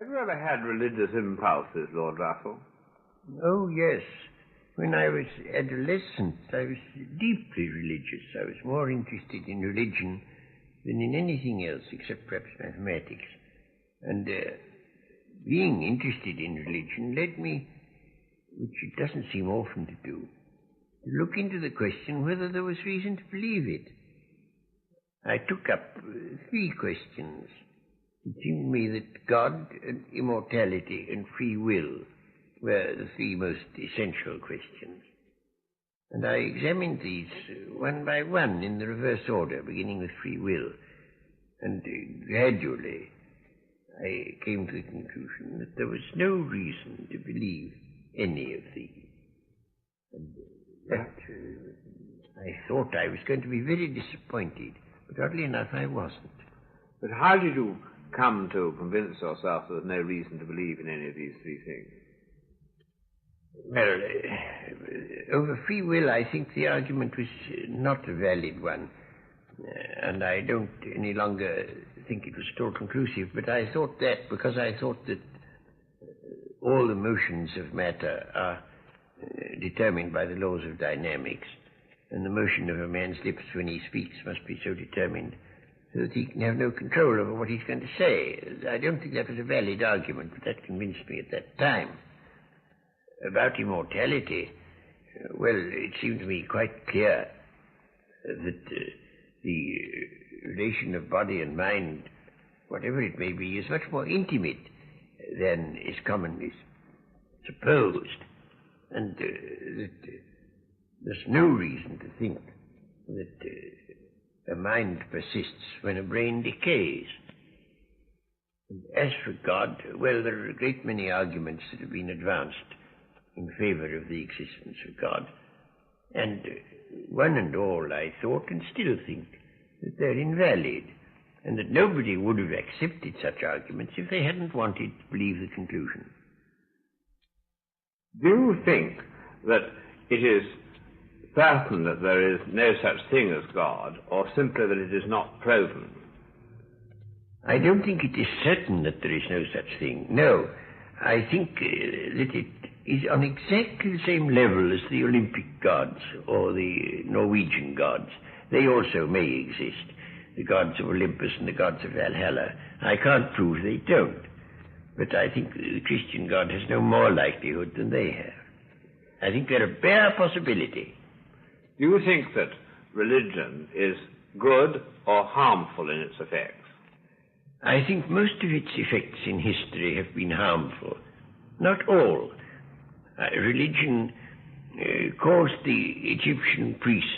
Have you ever had religious impulses, Lord Russell? Oh, yes. When I was adolescent, I was deeply religious. I was more interested in religion than in anything else, except perhaps mathematics. And being interested in religion led me, which it doesn't seem often to do, to look into the question whether there was reason to believe it. I took up 3 questions. It seemed to me that God and immortality and free will were the 3 most essential questions. And I examined these one by one in the reverse order, beginning with free will. And gradually I came to the conclusion that there was no reason to believe any of these. And that I thought I was going to be very disappointed, but oddly enough I wasn't. But how did you come to convince yourself there's no reason to believe in any of these 3 things? Well, over free will, I think the argument was not a valid one. And I don't any longer think it was at all conclusive, but I thought that because I thought that all the motions of matter are determined by the laws of dynamics, and the motion of a man's lips when he speaks must be so determined so that he can have no control over what he's going to say. I don't think that was a valid argument, but that convinced me at that time. About immortality, well, it seemed to me quite clear that the relation of body and mind, whatever it may be, is much more intimate than is commonly supposed, and that there's no reason to think that a mind persists when a brain decays. And as for God, well, there are a great many arguments that have been advanced in favor of the existence of God, and one and all I thought and still think that they're invalid, and that nobody would have accepted such arguments if they hadn't wanted to believe the conclusion. Do you think that it is certain that there is no such thing as God, or simply that it is not proven? I don't think it is certain that there is no such thing. No, I think that it is on exactly the same level as the Olympic gods or the Norwegian gods. They also may exist, the gods of Olympus and the gods of Valhalla. I can't prove they don't, but I think the Christian God has no more likelihood than they have. I think they're a bare possibility. Do you think that religion is good or harmful in its effects? I think most of its effects in history have been harmful. Not all. Religion caused the Egyptian priests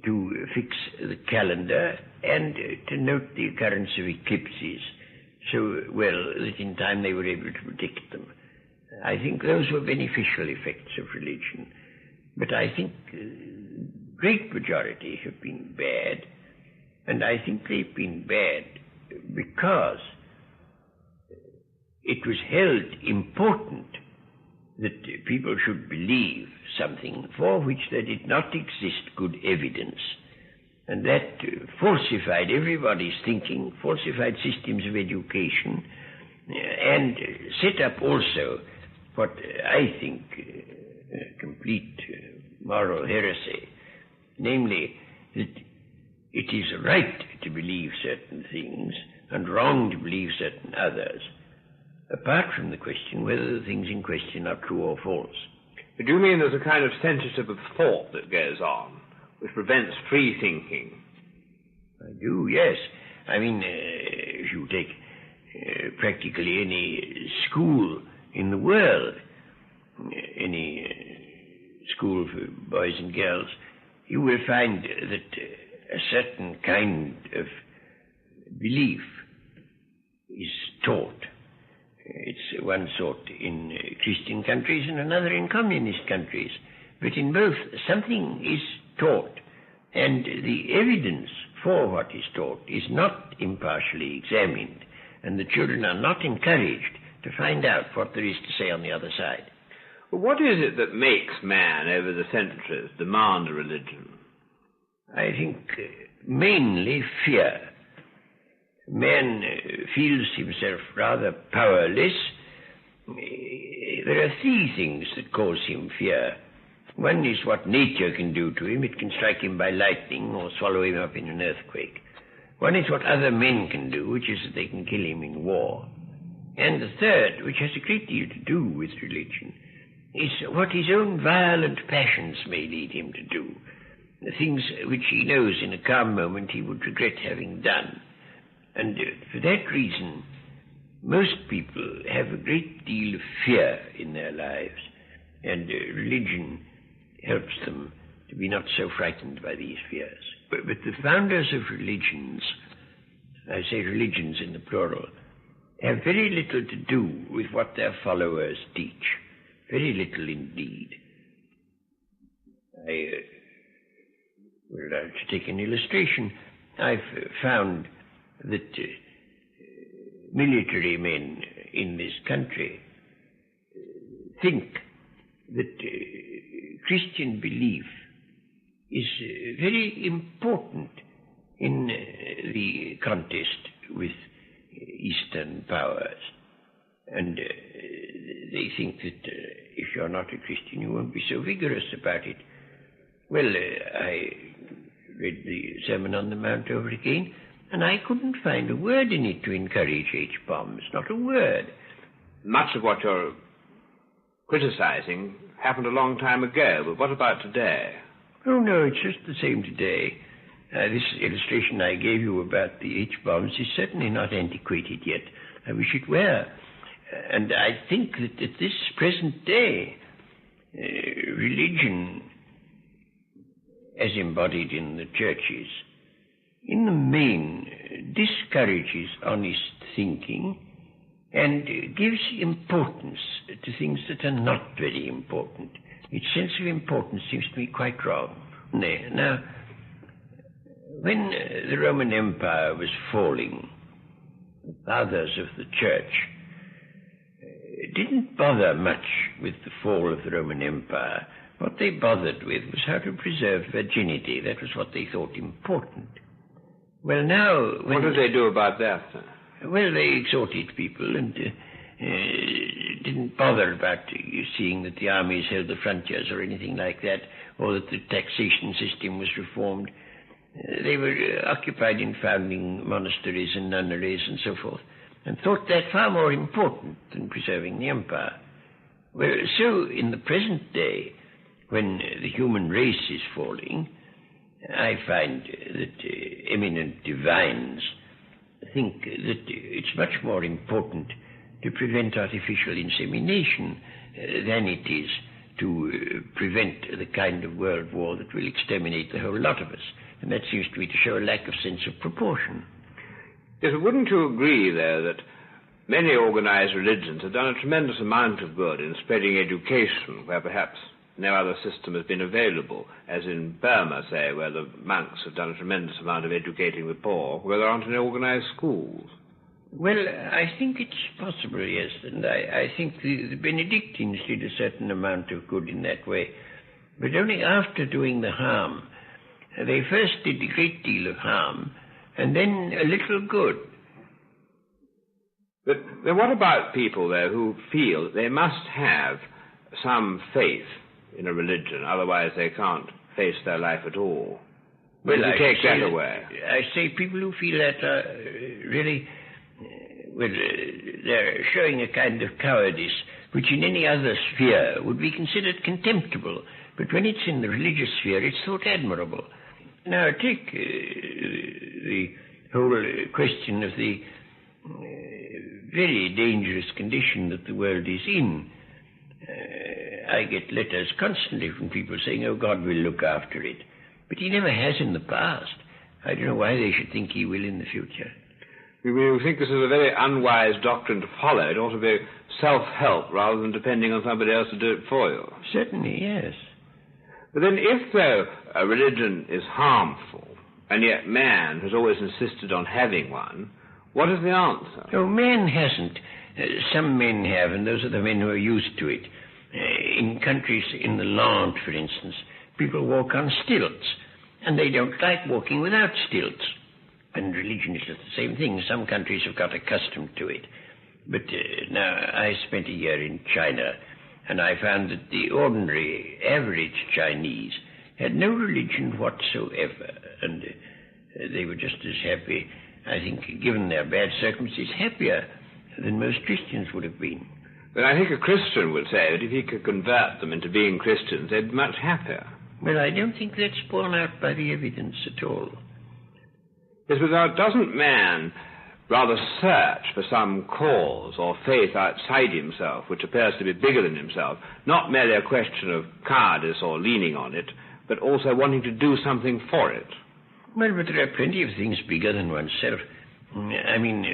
to fix the calendar and to note the occurrence of eclipses so well that in time they were able to predict them. I think those were beneficial effects of religion, but I think great majority have been bad, and I think they've been bad because it was held important that people should believe something for which there did not exist good evidence, and that falsified everybody's thinking, falsified systems of education, and set up also what I think complete moral heresy, namely that it is right to believe certain things and wrong to believe certain others, apart from the question whether the things in question are true or false. But do you mean there's a kind of censorship of thought that goes on, which prevents free thinking? I do, yes. I mean, if you take practically any school in the world, any school for boys and girls, you will find that a certain kind of belief is taught. It's one sort in Christian countries and another in communist countries. But in both, something is taught, and the evidence for what is taught is not impartially examined, and the children are not encouraged to find out what there is to say on the other side. Well, what is it that makes man, over the centuries, demand a religion? I think mainly fear. man feels himself rather powerless, there are three things that cause him fear. One is what nature can do to him. It can strike him by lightning or swallow him up in an earthquake. One is what other men can do, which is that they can kill him in war. And the third, which has a great deal to do with religion, is what his own violent passions may lead him to do, the things which he knows in a calm moment he would regret having done. And for that reason, most people have a great deal of fear in their lives, and religion helps them to be not so frightened by these fears. But the founders of religions, I say religions in the plural, have very little to do with what their followers teach. Very little indeed. To take an illustration, I've found that military men in this country think that Christian belief is very important in the contest with Eastern powers. And they think that if you're not a Christian, you won't be so vigorous about it. Well, I read the Sermon on the Mount over again, and I couldn't find a word in it to encourage H-bombs, not a word. Much of what you're criticizing happened a long time ago, but what about today? Oh, no, it's just the same today. This illustration I gave you about the H-bombs is certainly not antiquated yet. I wish it were. And I think that at this present day, religion, as embodied in the churches, in the main discourages honest thinking and gives importance to things that are not very important. Its sense of importance seems to me quite wrong. Now, when the Roman Empire was falling, the fathers of the church didn't bother much with the fall of the Roman Empire. What they bothered with was how to preserve virginity. That was what they thought important. Well, now... What did they do about that, sir? Well, they exhorted people and didn't bother about seeing that the armies held the frontiers or anything like that, or that the taxation system was reformed. They were occupied in founding monasteries and nunneries and so forth, and thought that far more important than preserving the empire. Well, so in the present day, when the human race is falling, I find that eminent divines think that it's much more important to prevent artificial insemination than it is to prevent the kind of world war that will exterminate the whole lot of us. And that seems to me to show a lack of sense of proportion. Yes, wouldn't you agree, though, that many organized religions have done a tremendous amount of good in spreading education where perhaps no other system has been available, as in Burma, say, where the monks have done a tremendous amount of educating the poor, where there aren't any organized schools? Well, I think it's possible, yes, and I think the Benedictines did a certain amount of good in that way, but only after doing the harm. They first did a great deal of harm, and then a little good. But then what about people, though, who feel that they must have some faith in a religion, otherwise they can't face their life at all? Well, I take that away. I say people who feel that are really, they're showing a kind of cowardice which in any other sphere would be considered contemptible, but when it's in the religious sphere, it's thought admirable. Now, take the whole question of the very dangerous condition that the world is in. I get letters constantly from people saying, oh, God will look after it. But he never has in the past. I don't know why they should think he will in the future. You think this is a very unwise doctrine to follow. It ought to be self-help rather than depending on somebody else to do it for you. Certainly, yes. But then if, though, a religion is harmful, and yet man has always insisted on having one, what is the answer? Oh, man hasn't. Some men have, and those are the men who are used to it. In countries in the land, for instance, people walk on stilts, and they don't like walking without stilts. And religion is just the same thing. Some countries have got accustomed to it. But now, I spent a year in China, and I found that the ordinary, average Chinese had no religion whatsoever, and they were just as happy, I think, given their bad circumstances, happier than most Christians would have been. But I think a Christian would say that if he could convert them into being Christians, they'd be much happier. Well, I don't think that's borne out by the evidence at all. Yes, but doesn't man rather search for some cause or faith outside himself, which appears to be bigger than himself, not merely a question of cowardice or leaning on it, but also wanting to do something for it? Well, but there are plenty of things bigger than oneself. I mean,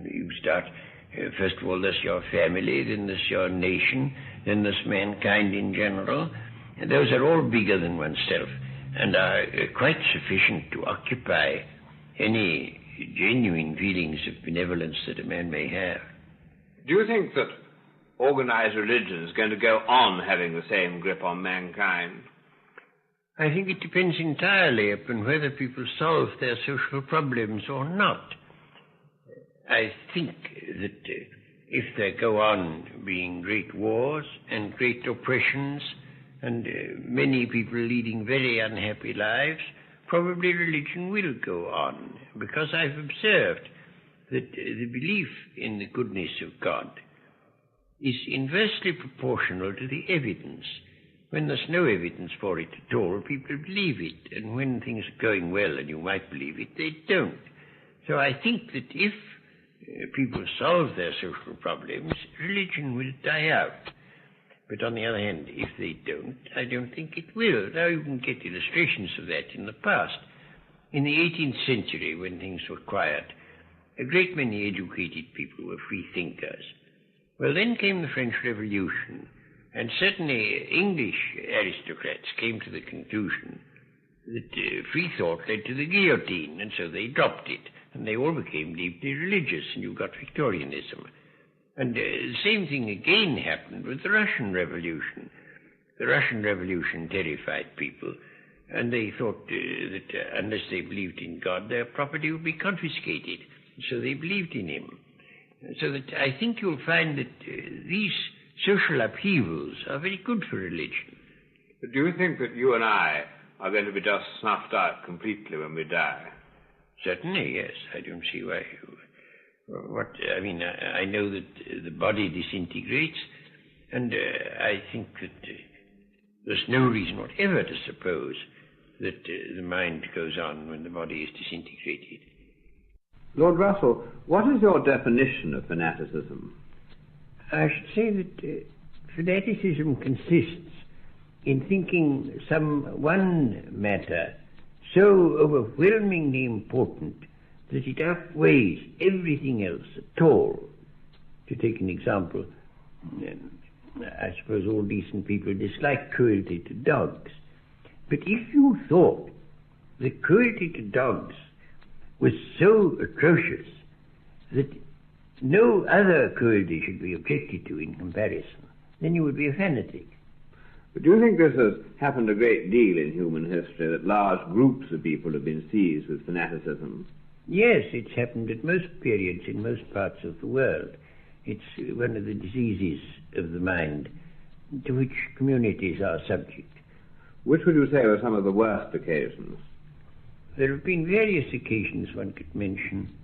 you start, first of all, there's your family, then there's your nation, then there's mankind in general. And those are all bigger than oneself and are quite sufficient to occupy any genuine feelings of benevolence that a man may have. Do you think that organized religion is going to go on having the same grip on mankind? I think it depends entirely upon whether people solve their social problems or not. I think that if there go on being great wars and great oppressions and many people leading very unhappy lives, probably religion will go on, because I've observed that the belief in the goodness of God is inversely proportional to the evidence. When there's no evidence for it at all, people believe it, and when things are going well and you might believe it, they don't. So I think that if people solve their social problems, religion will die out. But on the other hand, if they don't, I don't think it will. Now you can get illustrations of that in the past. In the 18th century, when things were quiet, a great many educated people were free thinkers. Well, then came the French Revolution, and certainly English aristocrats came to the conclusion that free thought led to the guillotine, and so they dropped it, and they all became deeply religious, and you got Victorianism. And the same thing again happened with the Russian Revolution. The Russian Revolution terrified people, and they thought that unless they believed in God, their property would be confiscated. So they believed in him. So that I think you'll find that these social upheavals are very good for religion. But do you think that you and I are going to be just snuffed out completely when we die? Certainly, yes. I don't see why. I know that the body disintegrates, and I think that there's no reason whatever to suppose that the mind goes on when the body is disintegrated. Lord Russell, what is your definition of fanaticism? I should say that fanaticism consists in thinking some one matter so overwhelmingly important that it outweighs everything else at all. To take an example, I suppose all decent people dislike cruelty to dogs. But if you thought that cruelty to dogs was so atrocious that no other cruelty should be objected to in comparison, then you would be a fanatic. But do you think this has happened a great deal in human history, that large groups of people have been seized with fanaticism? Yes, it's happened at most periods in most parts of the world. It's one of the diseases of the mind to which communities are subject. Which would you say were some of the worst occasions? There have been various occasions one could mention.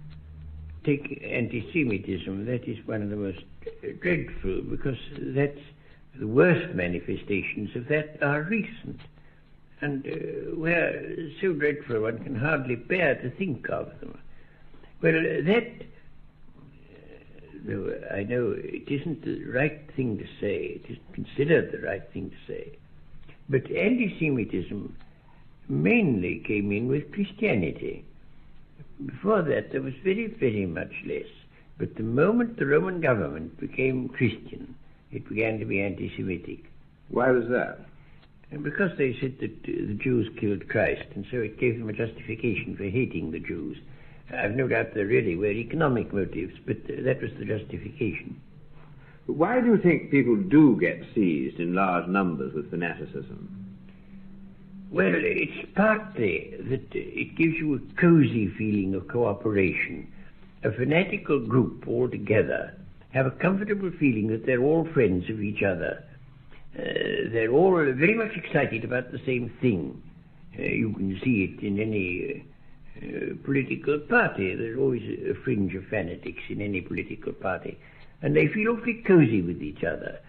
Take anti-Semitism. That is one of the most dreadful, because that's the worst manifestations of that are recent, and were so dreadful one can hardly bear to think of them. Well, that, though I know it isn't the right thing to say, it isn't considered the right thing to say, but anti-Semitism mainly came in with Christianity. Before that there was very, very much less. But the moment the Roman government became Christian, it began to be anti-Semitic. Why was that? Because they said that the Jews killed Christ, and so it gave them a justification for hating the Jews. I've no doubt there really were economic motives, but that was the justification. But why do you think people do get seized in large numbers with fanaticism? Well, it's partly that it gives you a cozy feeling of cooperation. A fanatical group all together have a comfortable feeling that they're all friends of each other. They're all very much excited about the same thing. You can see it in any political party. There's always a fringe of fanatics in any political party. And they feel awfully cozy with each other.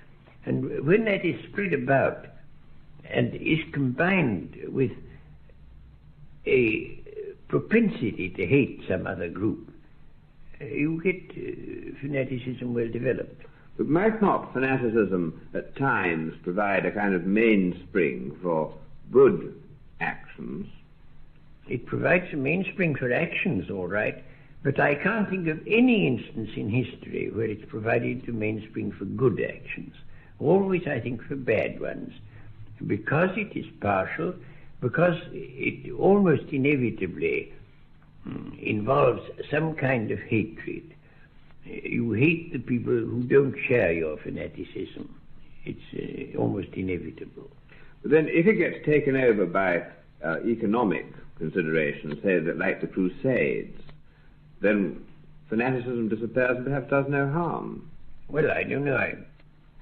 And when that is spread about and is combined with a propensity to hate some other group, you get fanaticism well developed. But might not fanaticism at times provide a kind of mainspring for good actions? It provides a mainspring for actions, all right, but I can't think of any instance in history where it's provided a mainspring for good actions. Always, I think, for bad ones, because it is partial, because it almost inevitably involves some kind of hatred. You hate the people who don't share your fanaticism. It's almost inevitable. But then if it gets taken over by economic considerations, say that like the Crusades, then fanaticism disappears and perhaps does no harm. Well, I don't know.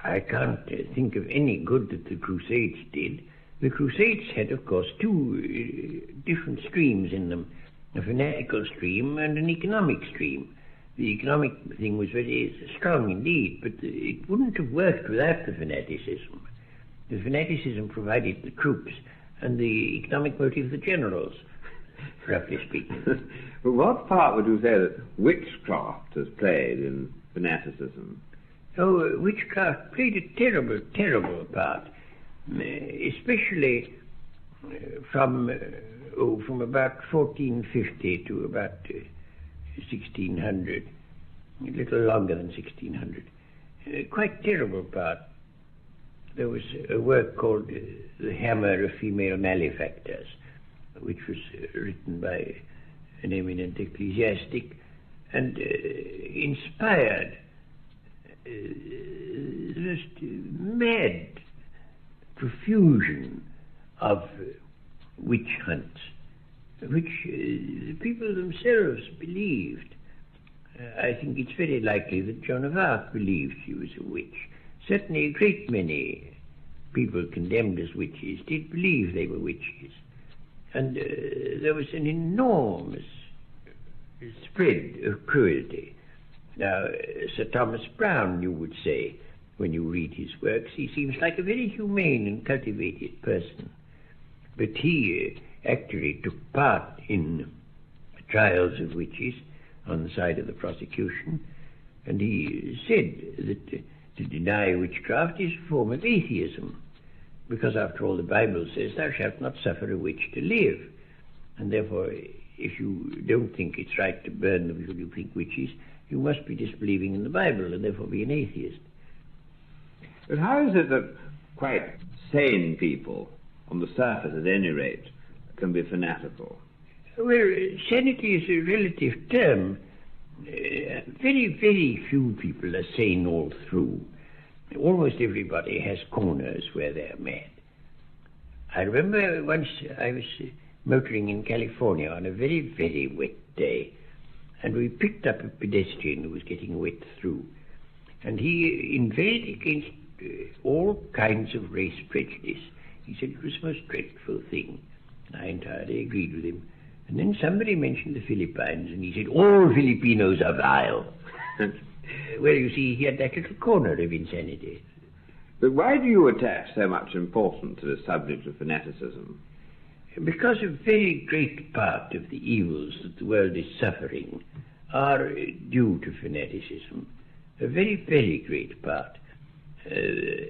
I can't think of any good that the Crusades did. The Crusades had, of course, two different streams in them, a fanatical stream and an economic stream. The economic thing was very strong indeed, but it wouldn't have worked without the fanaticism. The fanaticism provided the troops and the economic motive the generals, roughly speaking. But what part would you say that witchcraft has played in fanaticism? Oh, witchcraft played a terrible, terrible part, especially from about 1450 to about 1600, a little longer than 1600. Quite terrible part. There was a work called The Hammer of Female Malefactors, which was written by an eminent ecclesiastic and inspired the most mad profusion of witch hunts, which the people themselves believed. I think it's very likely that Joan of Arc believed she was a witch. Certainly a great many people condemned as witches did believe they were witches. And there was an enormous spread of cruelty. Now, Sir Thomas Browne, you would say, when you read his works, he seems like a very humane and cultivated person. But he actually took part in trials of witches on the side of the prosecution, and he said that to deny witchcraft is a form of atheism, because after all the Bible says, thou shalt not suffer a witch to live. And therefore, if you don't think it's right to burn the people you think witches, you must be disbelieving in the Bible and therefore be an atheist. But how is it that quite sane people, on the surface at any rate, can be fanatical? Well, sanity is a relative term. Very, very few people are sane all through. Almost everybody has corners where they're mad. I remember once I was motoring in California on a very, very wet day, and we picked up a pedestrian who was getting wet through, and he inveighed against all kinds of race prejudice. He said it was the most dreadful thing. I entirely agreed with him. And then somebody mentioned the Philippines, and he said, all Filipinos are vile. Well, you see, he had that little corner of insanity. But why do you attach so much importance to the subject of fanaticism? Because a very great part of the evils that the world is suffering are due to fanaticism. A very, very great part.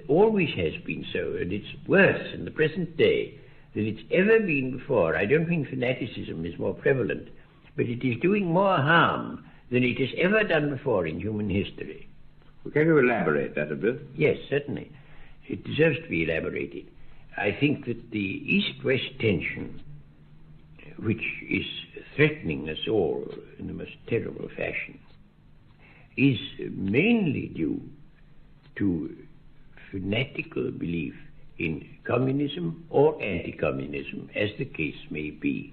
Always has been so, and it's worse in the present day than it's ever been before. I don't think fanaticism is more prevalent, but it is doing more harm than it has ever done before in human history. Can you elaborate that a bit? Yes, certainly. It deserves to be elaborated. I think that the East-West tension, which is threatening us all in the most terrible fashion, is mainly due to fanatical belief in communism or anti-communism, as the case may be.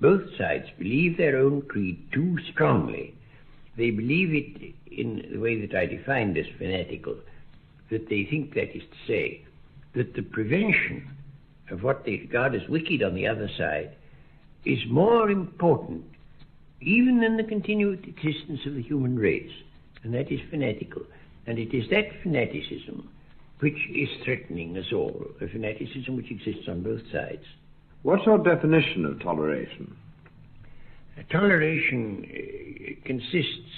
Both sides believe their own creed too strongly. They believe it in the way that I defined as fanatical, that they think, that is to say, that the prevention of what they regard as wicked on the other side is more important even than the continued existence of the human race, and that is fanatical. And it is that fanaticism which is threatening us all, a fanaticism which exists on both sides. What's your definition of toleration? Toleration consists,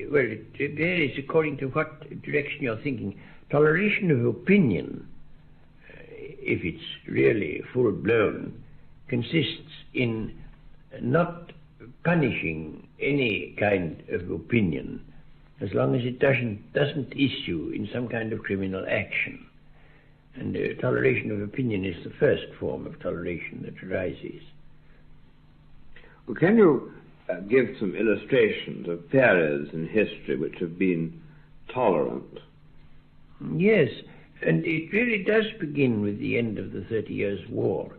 well, it varies according to what direction you're thinking. Toleration of opinion, if it's really full-blown, consists in not punishing any kind of opinion as long as it doesn't issue in some kind of criminal action. And toleration of opinion is the first form of toleration that arises. Well, can you give some illustrations of periods in history which have been tolerant? Yes, and it really does begin with the end of the 30 Years' War.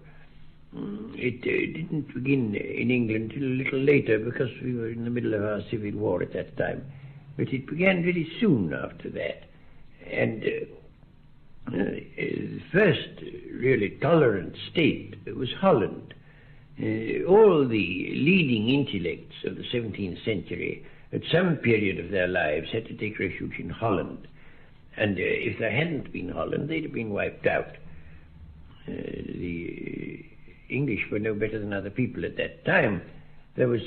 It didn't begin in England till a little later because we were in the middle of our civil war at that time. But it began very soon after that. And the first really tolerant state was Holland. All the leading intellects of the 17th century at some period of their lives had to take refuge in Holland. And if there hadn't been Holland, they'd have been wiped out. The English were no better than other people at that time. There was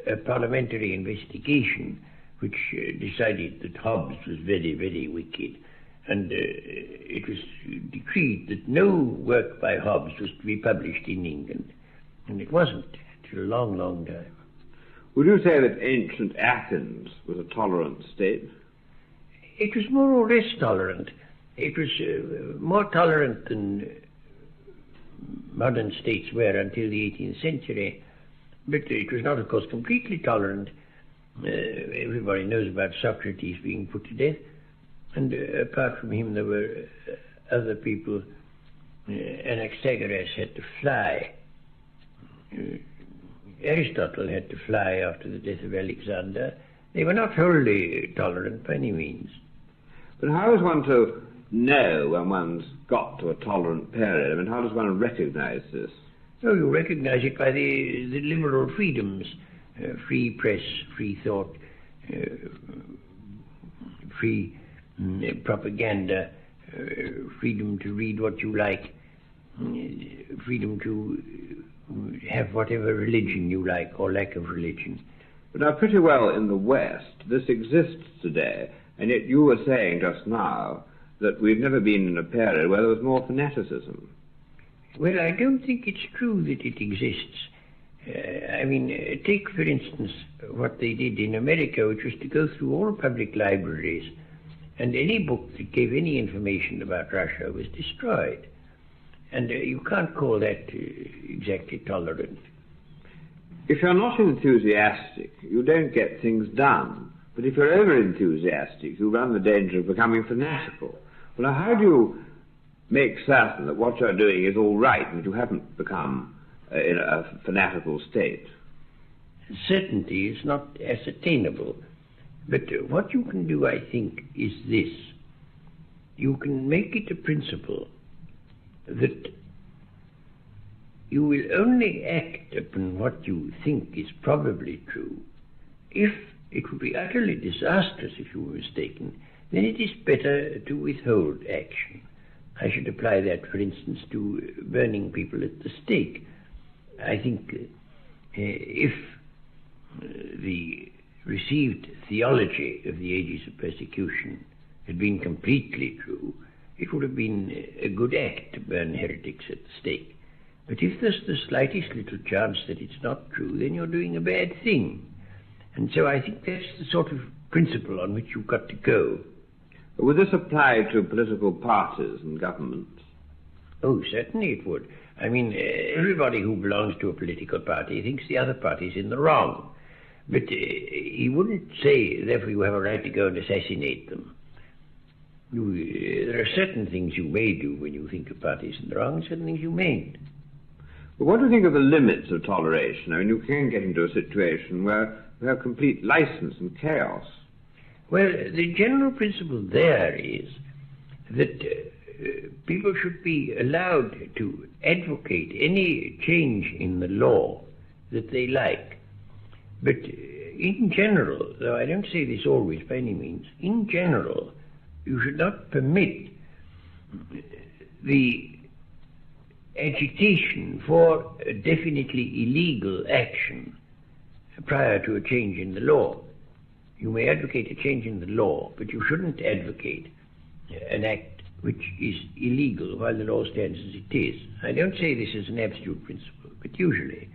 a parliamentary investigation which decided that Hobbes was very, very wicked. And it was decreed that no work by Hobbes was to be published in England. And it wasn't till a long, long time. Would you say that ancient Athens was a tolerant state? It was more or less tolerant. It was more tolerant than modern states were until the 18th century. But it was not, of course, completely tolerant. Everybody knows about Socrates being put to death. And apart from him, there were other people. Anaxagoras had to fly. Aristotle had to fly after the death of Alexander. They were not wholly tolerant by any means. But how is one to know when one's got to a tolerant period? I mean, how does one recognize this? Oh, you recognize it by the liberal freedoms. Free press, free thought, free propaganda, freedom to read what you like, freedom to have whatever religion you like or lack of religion. But now, pretty well in the West, this exists today, and yet you were saying just now that we've never been in a period where there was more fanaticism. Well, I don't think it's true that it exists. I mean, take, for instance, what they did in America, which was to go through all public libraries, and any book that gave any information about Russia was destroyed. And you can't call that exactly tolerant. If you're not enthusiastic, you don't get things done. But if you're over-enthusiastic, you run the danger of becoming fanatical. Well, now, how do you make certain that what you're doing is all right and that you haven't become in a fanatical state? Certainty is not ascertainable. But what you can do, I think, is this. You can make it a principle that you will only act upon what you think is probably true. If it would be utterly disastrous if you were mistaken, then it is better to withhold action. I should apply that, for instance, to burning people at the stake. I think if the received theology of the ages of persecution had been completely true, it would have been a good act to burn heretics at the stake. But if there's the slightest little chance that it's not true, then you're doing a bad thing. And so I think that's the sort of principle on which you've got to go. Would this apply to political parties and governments? Oh, certainly it would. I mean, everybody who belongs to a political party thinks the other party's in the wrong. But he wouldn't say, therefore, you have a right to go and assassinate them. There are certain things you may do when you think a party isn't wrong, and certain things you mayn't. But what do you think of the limits of toleration? I mean, you can get into a situation where you have complete license and chaos. Well, the general principle there is that people should be allowed to advocate any change in the law that they like. But in general, though I don't say this always by any means, in general, you should not permit the agitation for a definitely illegal action prior to a change in the law. You may advocate a change in the law, but you shouldn't advocate an act which is illegal while the law stands as it is. I don't say this is an absolute principle, but usually